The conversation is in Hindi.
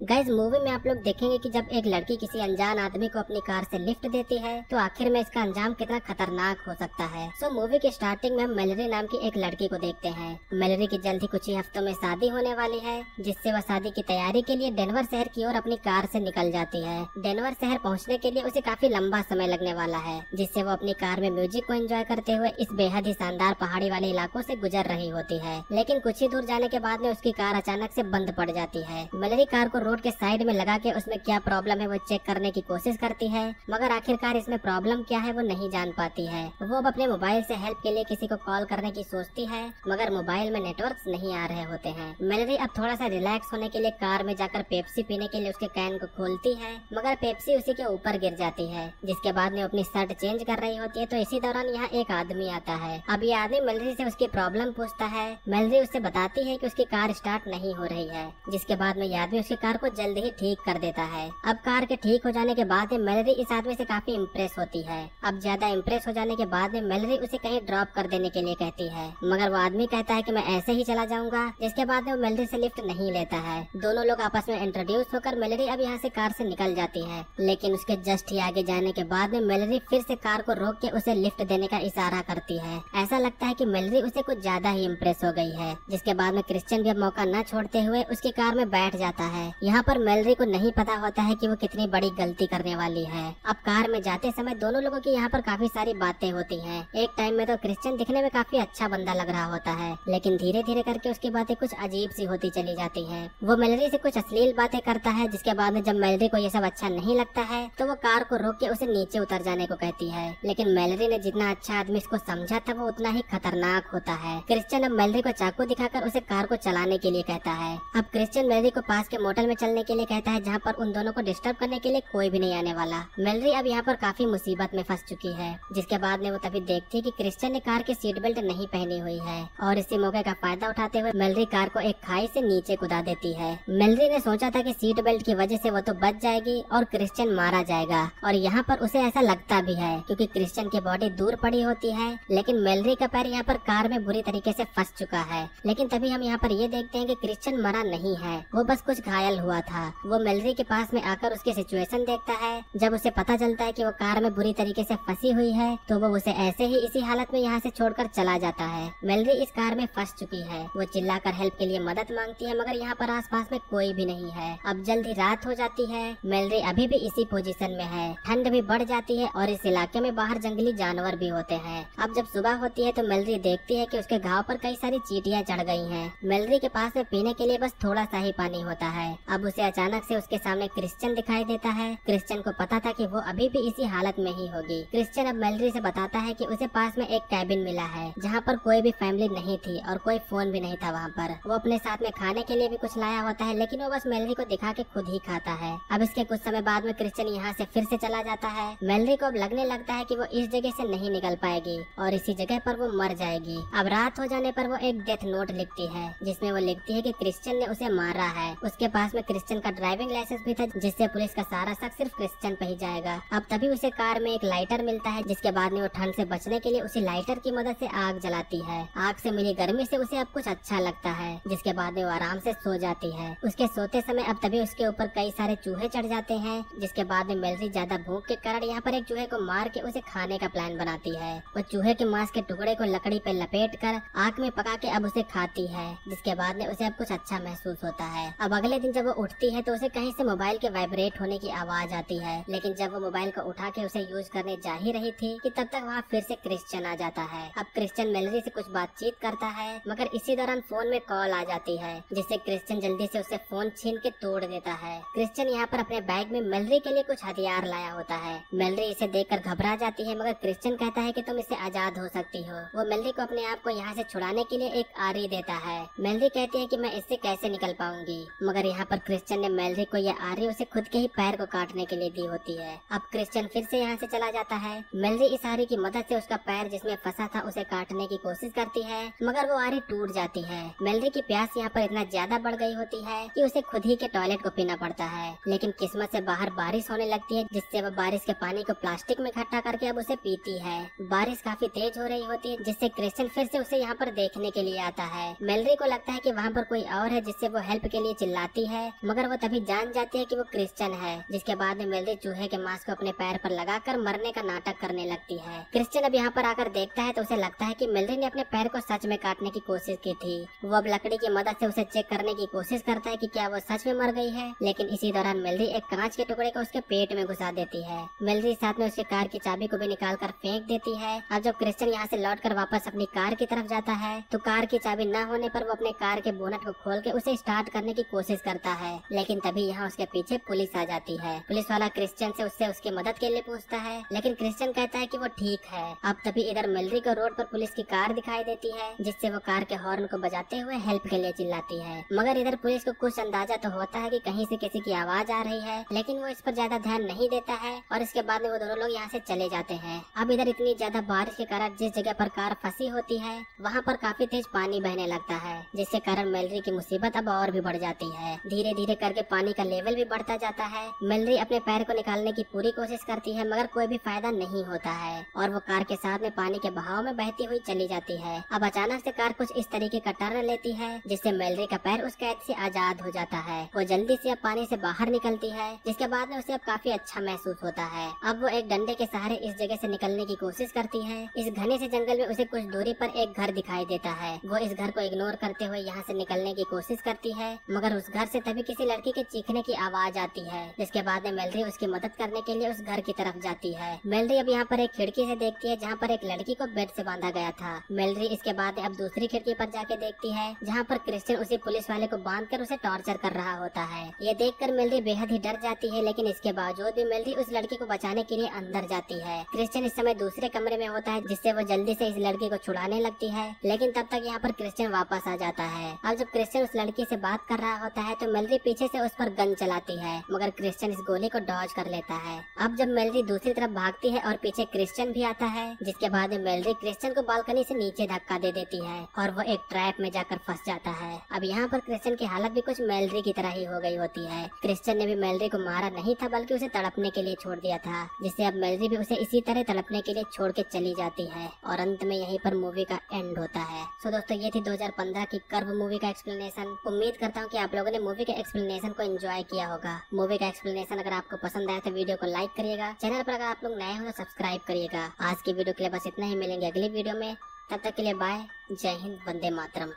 गाइस मूवी में आप लोग देखेंगे कि जब एक लड़की किसी अनजान आदमी को अपनी कार से लिफ्ट देती है तो आखिर में इसका अंजाम कितना खतरनाक हो सकता है। सो मूवी के स्टार्टिंग में हम मेलरी नाम की एक लड़की को देखते हैं। मेलरी की जल्द ही कुछ ही हफ्तों में शादी होने वाली है, जिससे वह शादी की तैयारी के लिए डेनवर शहर की ओर अपनी कार से निकल जाती है। डेनवर शहर पहुंचने के लिए उसे काफी लंबा समय लगने वाला है, जिससे वो अपनी कार में म्यूजिक को एंजॉय करते हुए इस बेहद ही शानदार पहाड़ी वाले इलाकों से गुजर रही होती है। लेकिन कुछ ही दूर जाने के बाद में उसकी कार अचानक से बंद पड़ जाती है। मेलरी कार को रोड के साइड में लगा के उसमें क्या प्रॉब्लम है वो चेक करने की कोशिश करती है, मगर आखिरकार इसमें प्रॉब्लम क्या है वो नहीं जान पाती है। वो अब अपने मोबाइल से हेल्प के लिए किसी को कॉल करने की सोचती है, मगर मोबाइल में नेटवर्क नहीं आ रहे होते हैं। मेलरी अब थोड़ा सा रिलैक्स होने के लिए कार में जाकर पेप्सी पीने के लिए उसके कैन को खोलती है, मगर पेप्सी उसी के ऊपर गिर जाती है। जिसके बाद में अपनी शर्ट चेंज कर रही होती है तो इसी दौरान यहाँ एक आदमी आता है। अब ये आदमी मेलरी से उसकी प्रॉब्लम पूछता है। मेलरी उससे बताती है कि उसकी कार स्टार्ट नहीं हो रही है, जिसके बाद में ये आदमी उसकी कार को जल्द ही ठीक कर देता है। अब कार के ठीक हो जाने के बाद मेलरी इस आदमी से काफी इम्प्रेस होती है। अब ज्यादा इम्प्रेस हो जाने के बाद में मेलरी उसे कहीं ड्रॉप कर देने के लिए कहती है, मगर वो आदमी कहता है कि मैं ऐसे ही चला जाऊंगा। जिसके बाद में वो मेलरी से लिफ्ट नहीं लेता है। दोनों लोग आपस में इंट्रोड्यूस होकर मेलरी अब यहाँ से कार से निकल जाती है, लेकिन उसके जस्ट ही आगे जाने के बाद में मेलरी फिर से कार को रोक के उसे लिफ्ट देने का इशारा करती है। ऐसा लगता है कि मेलरी उसे कुछ ज्यादा ही इम्प्रेस हो गई है। जिसके बाद में क्रिश्चियन भी अब मौका न छोड़ते हुए उसकी कार में बैठ जाता है। यहाँ पर मेलरी को नहीं पता होता है कि वो कितनी बड़ी गलती करने वाली है। अब कार में जाते समय दोनों लोगों की यहाँ पर काफी सारी बातें होती हैं। एक टाइम में तो क्रिश्चियन दिखने में काफी अच्छा बंदा लग रहा होता है, लेकिन धीरे धीरे करके उसकी बातें कुछ अजीब सी होती चली जाती हैं। वो मेलरी से कुछ अश्लील बातें करता है, जिसके बाद में जब मेलरी को ये सब अच्छा नहीं लगता है तो वो कार को रोक के उसे नीचे उतर जाने को कहती है। लेकिन मेलरी ने जितना अच्छा आदमी इसको समझा था वो उतना ही खतरनाक होता है। क्रिश्चियन अब मेलरी को चाकू दिखाकर उसे कार को चलाने के लिए कहता है। अब क्रिश्चियन मेलरी को पास के मोटल में चलने के लिए कहता है, जहाँ पर उन दोनों को डिस्टर्ब करने के लिए कोई भी नहीं आने वाला। मेलरी अब यहाँ पर काफी मुसीबत में फंस चुकी है। जिसके बाद में वो तभी देखती है कि क्रिश्चियन ने कार की सीट बेल्ट नहीं पहनी हुई है, और इसी मौके का फायदा उठाते हुए मेलरी कार को एक खाई से नीचे कूदा देती है। मेलरी ने सोचा था कि सीट बेल्ट की वजह से वो तो बच जाएगी और क्रिश्चियन मारा जाएगा, और यहाँ पर उसे ऐसा लगता भी है क्योंकि क्रिश्चियन की बॉडी दूर पड़ी होती है, लेकिन मेलरी का पैर यहाँ पर कार में बुरी तरीके से फंस चुका है। लेकिन तभी हम यहाँ पर ये देखते हैं कि क्रिश्चियन मरा नहीं है, वो बस कुछ घायल हुआ था। वो मेलरी के पास में आकर उसकी सिचुएशन देखता है। जब उसे पता चलता है कि वो कार में बुरी तरीके से फंसी हुई है तो वो उसे ऐसे ही इसी हालत में यहाँ से छोड़कर चला जाता है। मेलरी इस कार में फंस चुकी है। वो चिल्लाकर हेल्प के लिए मदद मांगती है, मगर यहाँ पर आसपास में कोई भी नहीं है। अब जल्द ही रात हो जाती है। मेलरी अभी भी इसी पोजीशन में है। ठंड भी बढ़ जाती है और इस इलाके में बाहर जंगली जानवर भी होते हैं। अब जब सुबह होती है तो मेलरी देखती है कि उसके घाव पर कई सारी चींटियां चढ़ गई हैं। मेलरी के पास में पीने के लिए बस थोड़ा सा ही पानी होता है। अब उसे अचानक से उसके सामने क्रिश्चियन दिखाई देता है। क्रिश्चियन को पता था कि वो अभी भी इसी हालत में ही होगी। क्रिश्चियन अब मेलरी से बताता है कि उसे पास में एक कैबिन मिला है, जहाँ पर कोई भी फैमिली नहीं थी और कोई फोन भी नहीं था वहाँ पर। वो अपने साथ में खाने के लिए भी कुछ लाया होता है, लेकिन वो बस मेलरी को दिखा के खुद ही खाता है। अब इसके कुछ समय बाद में क्रिश्चियन यहाँ से फिर से चला जाता है। मेलरी को अब लगने लगता है कि वो इस जगह से नहीं निकल पाएगी और इसी जगह पर वो मर जाएगी। अब रात हो जाने पर वो एक डेथ नोट लिखती है, जिसमें वो लिखती है कि क्रिश्चियन ने उसे मारा है। उसके पास में क्रिश्चियन का ड्राइविंग लाइसेंस भी था, जिससे पुलिस का सारा शक सिर्फ क्रिश्चियन पे ही जाएगा। अब तभी उसे कार में एक लाइटर मिलता है, जिसके बाद में वो ठंड से बचने के लिए उसी लाइटर की मदद से आग जलाती है। आग से मिली गर्मी से उसे अब कुछ अच्छा लगता है, जिसके बाद में वो आराम से सो जाती है। उसके सोते समय अब तभी उसके ऊपर कई सारे चूहे चढ़ जाते हैं, जिसके बाद में मेलरी ज्यादा भूख के कारण यहाँ पर एक चूहे को मार के उसे खाने का प्लान बनाती है। वो चूहे के मांस के टुकड़े को लकड़ी पे लपेट कर आग में पका के अब उसे खाती है, जिसके बाद में उसे अब कुछ अच्छा महसूस होता है। अब अगले दिन जब वो उठती है तो उसे कहीं से मोबाइल के वाइब्रेट होने की आवाज आती है, लेकिन जब वो मोबाइल को उठा के उसे यूज करने जा ही रही थी कि तब तक वहाँ फिर से क्रिश्चियन आ जाता है। अब क्रिश्चियन मेलरी से कुछ बातचीत करता है, मगर इसी दौरान फोन में कॉल आ जाती है, जिससे क्रिश्चियन जल्दी से उसे फोन छीन के तोड़ देता है। क्रिश्चियन यहाँ पर अपने बैग में मेलरी के लिए कुछ हथियार लाया होता है। मेलरी इसे देखकर घबरा जाती है, मगर क्रिश्चियन कहता है कि तुम इससे आजाद हो सकती हो। वो मेलरी को अपने आप को यहाँ से छुड़ाने के लिए एक आरी देता है। मेलरी कहती है कि मैं इससे कैसे निकल पाऊंगी, मगर यहाँ पर क्रिश्चियन ने मेलरी को यह आरी उसे खुद के ही पैर को काटने के लिए दी होती है। अब क्रिश्चियन फिर से यहाँ से चला जाता है। मेलरी इस आरी की मदद से उसका पैर जिसमें फंसा था उसे काटने की कोशिश करती है, मगर वो आरी टूट जाती है। मेलरी की प्यास यहाँ पर इतना ज्यादा बढ़ गई होती है कि उसे खुद ही के टॉयलेट को पीना पड़ता है। लेकिन किस्मत से बाहर बारिश होने लगती है, जिससे वह बारिश के पानी को प्लास्टिक में इकट्ठा करके अब उसे पीती है। बारिश काफी तेज हो रही होती है, जिससे क्रिश्चियन फिर से उसे यहाँ पर देखने के लिए आता है। मेलरी को लगता है कि वहाँ पर कोई और है, जिससे वो हेल्प के लिए चिल्लाती है, मगर वो तभी जान जाती है कि वो क्रिश्चियन है, जिसके बाद में मेलरी चूहे के मांस को अपने पैर पर लगाकर मरने का नाटक करने लगती है। क्रिश्चियन अब यहाँ पर आकर देखता है तो उसे लगता है कि मेलरी ने अपने पैर को सच में काटने की कोशिश की थी। वो अब लकड़ी की मदद से उसे चेक करने की कोशिश करता है कि क्या वो सच में मर गई है, लेकिन इसी दौरान मेलरी एक कांच के टुकड़े को उसके पेट में घुसा देती है। मेलरी साथ में उसके कार की चाबी को भी निकाल कर फेंक देती है। अब जब क्रिश्चियन यहाँ से लौटकर वापस अपनी कार की तरफ जाता है तो कार की चाबी न होने पर वो अपने कार के बोनट को खोल के उसे स्टार्ट करने की कोशिश करता है, लेकिन तभी यहाँ उसके पीछे पुलिस आ जाती है। पुलिस वाला क्रिश्चियन से उससे उसकी मदद के लिए पूछता है, लेकिन क्रिश्चियन कहता है कि वो ठीक है। अब तभी इधर मेलरी को रोड पर पुलिस की कार दिखाई देती है, जिससे वो कार के हॉर्न को बजाते हुए हेल्प के लिए चिल्लाती है। मगर इधर पुलिस को कुछ अंदाजा तो होता है कि कहीं से किसी की आवाज आ रही है, लेकिन वो इस पर ज्यादा ध्यान नहीं देता है और इसके बाद में वो दोनों लोग यहाँ से चले जाते हैं। अब इधर इतनी ज्यादा बारिश के कारण जिस जगह पर कार फंसी होती है वहाँ पर काफी तेज पानी बहने लगता है, जिसके कारण मेलरी की मुसीबत अब और भी बढ़ जाती है। धीरे धीरे करके पानी का लेवल भी बढ़ता जाता है। मेलरी अपने पैर को निकालने की पूरी कोशिश करती है, मगर कोई भी फायदा नहीं होता है और वो कार के साथ में पानी के बहाव में बहती हुई चली जाती है। अब अचानक से कार कुछ इस तरीके का टर्न लेती है जिससे मेलरी का पैर उस कैद से आजाद हो जाता है। वो जल्दी से अब पानी से बाहर निकलती है, जिसके बाद में उसे अब काफी अच्छा महसूस होता है। अब वो एक डंडे के सहारे इस जगह से निकलने की कोशिश करती है। इस घने से जंगल में उसे कुछ दूरी पर एक घर दिखाई देता है। वो इस घर को इग्नोर करते हुए यहाँ से निकलने की कोशिश करती है, मगर उस घर से तभी किसी लड़की के चीखने की आवाज आती है, जिसके बाद में मेलरी उसकी मदद करने के लिए उस घर की तरफ जाती है। मेलरी अब यहाँ पर एक खिड़की से देखती है जहाँ पर एक लड़की को बेड से बांधा गया था। मेलरी इसके बाद अब दूसरी खिड़की पर जाके देखती है जहाँ पर क्रिश्चियन उसी पुलिस वाले को बांधकर उसे टॉर्चर कर रहा होता है। ये देखकर मेलरी बेहद ही डर जाती है, लेकिन इसके बावजूद भी मेलरी उस लड़की को बचाने के लिए अंदर जाती है। क्रिश्चियन इस समय दूसरे कमरे में होता है, जिससे वो जल्दी से इस लड़की को छुड़ाने लगती है, लेकिन तब तक यहाँ पर क्रिश्चियन वापस आ जाता है। अब जब क्रिश्चियन उस लड़की से बात कर रहा होता है तो मेलरी पीछे से उस पर गन चलाती है, मगर क्रिश्चियन इस गोली को डॉज कर लेता है। अब जब मेलरी दूसरी तरफ भागती है और पीछे क्रिश्चियन भी आता है, जिसके बाद मेलरी क्रिश्चियन को बालकनी से नीचे धक्का दे देती है और वो एक ट्रैप में जाकर फंस जाता है। अब यहाँ पर क्रिश्चियन की हालत भी कुछ मेलरी की तरह ही हो गई होती है। क्रिश्चियन ने भी मेलरी को मारा नहीं था, बल्कि उसे तड़पने के लिए छोड़ दिया था, जिससे अब मेलरी भी उसे इसी तरह तड़पने के लिए छोड़ के चली जाती है और अंत में यहीं पर मूवी का एंड होता है। सो दोस्तों, ये थी 2015 की कर्व मूवी का एक्सप्लेनेशन। उम्मीद करता हूँ कि आप लोगों ने मूवी के एक्सप्लेनेशन को एंजॉय किया होगा। मूवी का एक्सप्लेनेशन अगर आपको पसंद आया तो वीडियो को लाइक करिएगा। चैनल पर अगर आप लोग नए हो तो सब्सक्राइब करिएगा। आज की वीडियो के लिए बस इतना ही, मिलेंगे अगली वीडियो में। तब तक के लिए बाय। जय हिंद, वंदे मातरम।